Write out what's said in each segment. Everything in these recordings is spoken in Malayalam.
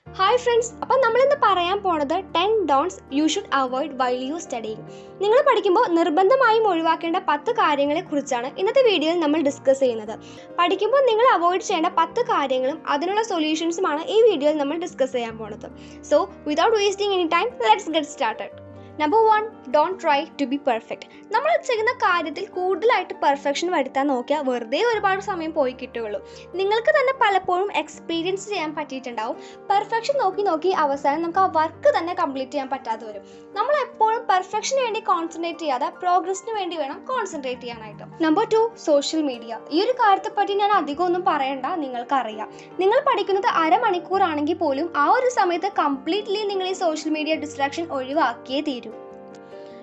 Hi friends, അപ്പോൾ നമ്മൾ ഇന്ന് പറയാൻ പോണത് 10 don'ts you should avoid while you studying. നിങ്ങൾ പഠിക്കുമ്പോൾ നിർബന്ധമായും ഒഴിവാക്കേണ്ട 10 കാര്യങ്ങളെ കുറിച്ചാണ് ഇന്നത്തെ വീഡിയോയിൽ നമ്മൾ ഡിസ്കസ് ചെയ്യുന്നത്. പഠിക്കുമ്പോൾ നിങ്ങൾ അവോയ്ഡ് ചെയ്യേണ്ട 10 കാര്യങ്ങളും അതിനുള്ള സൊല്യൂഷൻസുമാണ് ഈ വീഡിയോയിൽ നമ്മൾ ഡിസ്കസ് ചെയ്യാൻ പോണത്. So, without wasting any time, let's get started. Number 1, don't try to be perfect. നമ്മൾ ചെയ്യുന്ന കാര്യത്തിൽ കൂടുതലായിട്ട് പെർഫെക്ഷൻ വരുത്താൻ നോക്കിയാൽ വെറുതെ ഒരുപാട് സമയം പോയി കിട്ടുകയുള്ളൂ. നിങ്ങൾക്ക് തന്നെ പലപ്പോഴും എക്സ്പീരിയൻസ് ചെയ്യാൻ പറ്റിയിട്ടുണ്ടാവും. പെർഫെക്ഷൻ നോക്കി അവസാനം നമുക്ക് ആ വർക്ക് തന്നെ കംപ്ലീറ്റ് ചെയ്യാൻ പറ്റാതെ വരും. നമ്മൾ എപ്പോഴും പെർഫെക്ഷന് വേണ്ടി കോൺസെൻട്രേറ്റ് ചെയ്യാതെ പ്രോഗ്രസിന് വേണ്ടി വേണം കോൺസെൻട്രേറ്റ് ചെയ്യാനായിട്ട്. Number 2, social media. ഈ ഒരു കാര്യത്തെ പറ്റി ഞാൻ അധികം ഒന്നും പറയണ്ട, നിങ്ങൾക്കറിയാം. നിങ്ങൾ പഠിക്കുന്നത് അരമണിക്കൂറാണെങ്കിൽ പോലും ആ ഒരു സമയത്ത് കംപ്ലീറ്റ്ലി നിങ്ങൾ ഈ സോഷ്യൽ മീഡിയ ഡിസ്ട്രാക്ഷൻ ഒഴിവാക്കിയേ തീരും.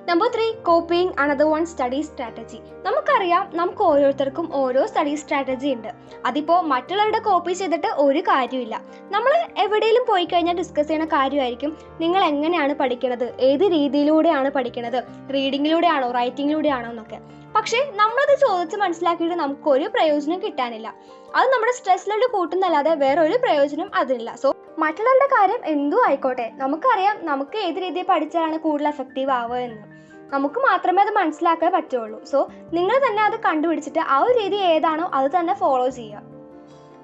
Number 3, copying another one study strategy. നമുക്കറിയാം, നമുക്ക് ഓരോരുത്തർക്കും ഓരോ സ്റ്റഡി സ്ട്രാറ്റജി ഉണ്ട്. അതിപ്പോൾ മറ്റുള്ളവരുടെ കോപ്പി ചെയ്തിട്ട് ഒരു കാര്യമില്ല. നമ്മൾ എവിടെയെങ്കിലും പോയി കഴിഞ്ഞാൽ ഡിസ്കസ് ചെയ്യുന്ന കാര്യമായിരിക്കും നിങ്ങൾ എങ്ങനെയാണ് പഠിക്കുന്നത്, ഏത് രീതിയിലൂടെയാണ് പഠിക്കുന്നത്, റീഡിങ്ങിലൂടെയാണോ റൈറ്റിങ്ങിലൂടെയാണോ എന്നൊക്കെ. പക്ഷേ നമ്മളത് ചോദിച്ച് മനസ്സിലാക്കിയിട്ട് നമുക്കൊരു പ്രയോജനം കിട്ടാനില്ല. അത് നമ്മുടെ സ്ട്രെസ് ലെവൽ കൂട്ടുന്നല്ലാതെ വേറെ ഒരു പ്രയോജനം അതിനില്ല. സോ മറ്റുള്ളവരുടെ കാര്യം എന്തും ആയിക്കോട്ടെ, നമുക്കറിയാം നമുക്ക് ഏത് രീതിയിൽ പഠിച്ചാലാണ് കൂടുതൽ എഫക്റ്റീവ് ആവുക എന്ന്. നമുക്ക് മാത്രമേ അത് മനസ്സിലാക്കാൻ പറ്റുള്ളൂ. സോ നിങ്ങൾ തന്നെ അത് കണ്ടുപിടിച്ചിട്ട് ആ ഒരു രീതി ഏതാണോ അത് തന്നെ ഫോളോ ചെയ്യുക.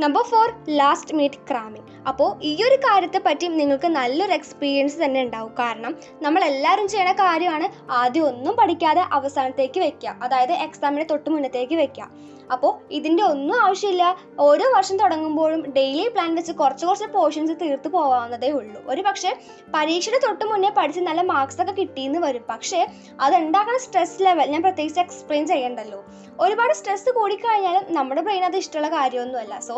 Number 4, last minute cramming. അപ്പോൾ ഈ ഒരു കാര്യത്തെ പറ്റി നിങ്ങൾക്ക് നല്ലൊരു എക്സ്പീരിയൻസ് തന്നെ ഉണ്ടാവും. കാരണം നമ്മളെല്ലാവരും ചെയ്യുന്ന കാര്യമാണ് ആദ്യം ഒന്നും പഠിക്കാതെ അവസാനത്തേക്ക് വെക്കുക, അതായത് എക്സാമിന് തൊട്ട് മുന്നത്തേക്ക് വെക്കുക. അപ്പോൾ ഇതിൻ്റെ ഒന്നും ആവശ്യമില്ല. ഓരോ വർഷം തുടങ്ങുമ്പോഴും ഡെയിലി പ്ലാൻ വെച്ച് കുറച്ച് പോർഷൻസ് തീർത്ത് പോകാവുന്നതേ ഉള്ളൂ. ഒരു പക്ഷേ പരീക്ഷയുടെ തൊട്ട് മുന്നേ പഠിച്ച് നല്ല മാർക്സ് ഒക്കെ കിട്ടിയെന്ന് വരും. പക്ഷേ അതുണ്ടാക്കുന്ന സ്ട്രെസ് ലെവൽ ഞാൻ പ്രത്യേകിച്ച് എക്സ്പ്ലെയിൻ ചെയ്യണ്ടല്ലോ. ഒരുപാട് സ്ട്രെസ് കൂടിക്കഴിഞ്ഞാലും നമ്മുടെ ബ്രെയിൻ അത് ഇഷ്ടമുള്ള കാര്യമൊന്നുമല്ല. സോ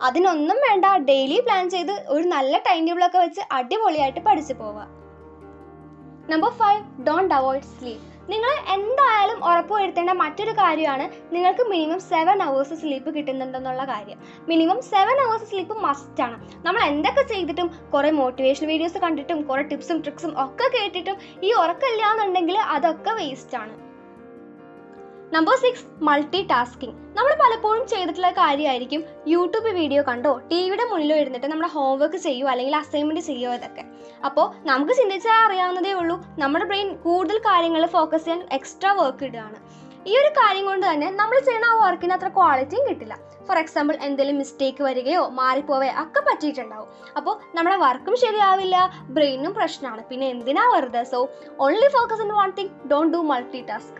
അതിനൊന്നും വേണ്ട, ഡെയിലി പ്ലാൻ ചെയ്ത് ഒരു നല്ല ടൈം ടേബിളൊക്കെ വെച്ച് അടിപൊളിയായിട്ട് പഠിച്ചു പോവുക. Number 5, don't avoid sleep. നിങ്ങൾ എന്തായാലും ഉറപ്പുവരുത്തേണ്ട മറ്റൊരു കാര്യമാണ് നിങ്ങൾക്ക് മിനിമം 7 hours സ്ലീപ്പ് കിട്ടുന്നുണ്ടെന്നുള്ള കാര്യം. മിനിമം 7 hours സ്ലീപ്പ് മസ്റ്റാണ്. നമ്മൾ എന്തൊക്കെ ചെയ്തിട്ടും കുറേ മോട്ടിവേഷൻ വീഡിയോസ് കണ്ടിട്ടും കുറേ ടിപ്സും ട്രിക്സും ഒക്കെ കേട്ടിട്ടും ഈ ഉറക്കമില്ല എന്നുണ്ടെങ്കിൽ അതൊക്കെ വേസ്റ്റാണ്. Number 6, multi tasking. നമ്മൾ പലപ്പോഴും ചെയ്തിട്ടുള്ള കാര്യമായിരിക്കും യൂട്യൂബ് വീഡിയോ കണ്ടോ ടിവിയുടെ മുന്നിലോ ഇരുന്നിട്ട് നമ്മുടെ ഹോംവർക്ക് ചെയ്യുമോ അല്ലെങ്കിൽ അസൈൻമെൻറ്റ് ചെയ്യുമോ ഇതൊക്കെ. അപ്പോൾ നമുക്ക് ചിന്തിച്ചാൽ അറിയാവുന്നതേ ഉള്ളൂ, നമ്മുടെ ബ്രെയിൻ കൂടുതൽ കാര്യങ്ങൾ ഫോക്കസ് ചെയ്യാൻ എക്സ്ട്രാ വർക്ക് ഇടുകയാണ്. ഈ ഒരു കാര്യം കൊണ്ട് തന്നെ നമ്മൾ ചെയ്യുന്ന ആ വർക്കിന് അത്ര ക്വാളിറ്റിയും കിട്ടില്ല. ഫോർ എക്സാമ്പിൾ എന്തെങ്കിലും മിസ്റ്റേക്ക് വരികയോ മാറിപ്പോവുകയോ ഒക്കെ പറ്റിയിട്ടുണ്ടാവും. അപ്പോൾ നമ്മുടെ വർക്കും ശരിയാവില്ല, ബ്രെയിനും പ്രശ്നമാണ്. പിന്നെ എന്തിനാ വെറുതെ? So only focus on one thing, don't do multi task.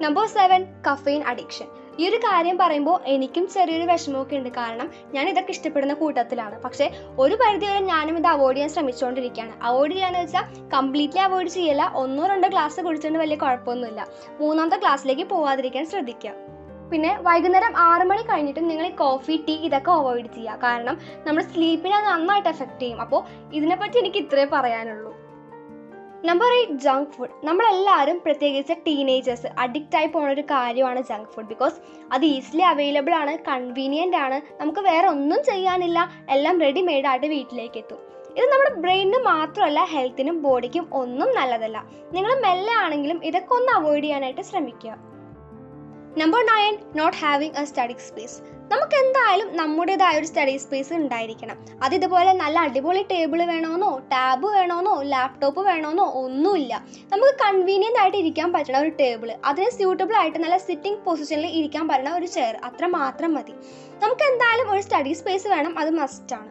Number 7, caffeine addiction. ഈ ഒരു കാര്യം പറയുമ്പോൾ എനിക്കും ചെറിയൊരു വിഷമമൊക്കെ ഉണ്ട്. കാരണം ഞാൻ ഇതൊക്കെ ഇഷ്ടപ്പെടുന്ന കൂട്ടത്തിലാണ്. പക്ഷേ ഒരു പരിധി വരെ ഞാനും ഇത് അവോയ്ഡ് ചെയ്യാൻ ശ്രമിച്ചുകൊണ്ടിരിക്കുകയാണ്. അവോയ്ഡ് ചെയ്യാന്ന് വെച്ചാൽ കംപ്ലീറ്റ്ലി അവോയ്ഡ് ചെയ്യില്ല. 1-2 ഗ്ലാസ് കുടിച്ചുകൊണ്ട് വലിയ കുഴപ്പമൊന്നുമില്ല. 3ാമത്തെ ക്ലാസ്സിലേക്ക് പോകാതിരിക്കാൻ ശ്രദ്ധിക്കുക. പിന്നെ വൈകുന്നേരം 6 മണി കഴിഞ്ഞിട്ടും നിങ്ങൾ കോഫി, ടീ ഇതൊക്കെ അവോയ്ഡ് ചെയ്യുക. കാരണം നമ്മുടെ സ്ലീപ്പിനെ നന്നായിട്ട് എഫക്റ്റ് ചെയ്യും. അപ്പോൾ ഇതിനെപ്പറ്റി എനിക്ക് ഇത്രേ പറയാനുള്ളൂ. Number 8, junk food. നമ്മളെല്ലാവരും പ്രത്യേകിച്ച് ടീനേജേഴ്സ് അഡിക്റ്റ് ആയി പോകുന്ന ഒരു കാര്യമാണ് ജങ്ക് ഫുഡ്. ബിക്കോസ് അത് ഈസിലി അവൈലബിൾ ആണ്, കൺവീനിയൻ്റ് ആണ്, നമുക്ക് വേറെ ഒന്നും ചെയ്യാനില്ല, എല്ലാം റെഡിമെയ്ഡായിട്ട് വീട്ടിലേക്ക് എത്തും. ഇത് നമ്മുടെ ബ്രെയിനിന് മാത്രമല്ല ഹെൽത്തിനും ബോഡിക്കും ഒന്നും നല്ലതല്ല. നിങ്ങൾ മെല്ലെ ആണെങ്കിലും ഇതൊക്കെ ഒന്ന് അവോയ്ഡ് ചെയ്യാനായിട്ട് ശ്രമിക്കുക. Number 9, not having a study space. നമുക്ക് എന്തായാലും നമ്മുടേതായ ഒരു സ്റ്റഡി സ്പേസ് ഉണ്ടായിരിക്കണം. അത് ഇതുപോലെ നല്ല അടിപൊളി ടേബിൾ വേണമെന്നോ ടാബ് വേണമെന്നോ ലാപ്ടോപ്പ് വേണമെന്നോ ഒന്നുമില്ല. നമുക്ക് കൺവീനിയൻ്റ് ആയിട്ട് ഇരിക്കാൻ പറ്റുന്ന ഒരു ടേബിൾ, അതിന് സ്യൂട്ടബിൾ ആയിട്ട് നല്ല സിറ്റിംഗ് പൊസിഷനിൽ ഇരിക്കാൻ പറ്റുന്ന ഒരു ചെയർ, അത്ര മാത്രം മതി. നമുക്ക് എന്തായാലും ഒരു സ്റ്റഡി സ്പേസ് വേണം, അത് മസ്റ്റാണ്.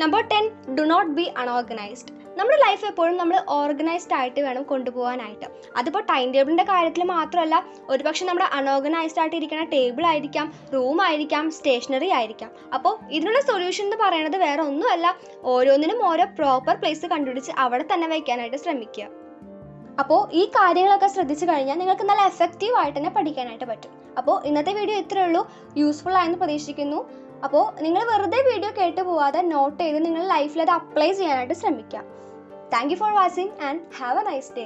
Number 10, do not be unorganised. നമ്മുടെ ലൈഫ് എപ്പോഴും നമ്മൾ ഓർഗനൈസ്ഡ് ആയിട്ട് വേണം കൊണ്ടുപോകാനായിട്ട്. അതിപ്പോൾ ടൈം ടേബിളിൻ്റെ കാര്യത്തിൽ മാത്രമല്ല, ഒരുപക്ഷെ നമ്മുടെ അൺഓർഗനൈസ്ഡ് ആയിട്ട് ഇരിക്കുന്ന ടേബിൾ ആയിരിക്കാം, റൂം ആയിരിക്കാം, സ്റ്റേഷനറി ആയിരിക്കാം. അപ്പോൾ ഇതിനുള്ള സൊല്യൂഷൻ എന്ന് പറയുന്നത് വേറെ ഒന്നുമല്ല, ഓരോന്നിനും ഓരോ പ്രോപ്പർ പ്ലേസ് കണ്ടുപിടിച്ച് അവിടെ തന്നെ വയ്ക്കാനായിട്ട് ശ്രമിക്കുക. അപ്പോൾ ഈ കാര്യങ്ങളൊക്കെ ശ്രദ്ധിച്ചു കഴിഞ്ഞാൽ നിങ്ങൾക്ക് നല്ല എഫക്റ്റീവ് ആയിട്ട് തന്നെ പഠിക്കാനായിട്ട് പറ്റും. അപ്പോൾ ഇന്നത്തെ വീഡിയോ ഇത്രയേ ഉള്ളൂ, യൂസ്ഫുൾ ആയെന്ന് പ്രതീക്ഷിക്കുന്നു. അപ്പോൾ നിങ്ങൾ വെറുതെ വീഡിയോ കേട്ട് പോവാതെ നോട്ട് ചെയ്ത് നിങ്ങൾ ലൈഫിൽ അത് അപ്ലൈ ചെയ്യാനായിട്ട് ശ്രമിക്കുക. Thank you for watching and have A nice day.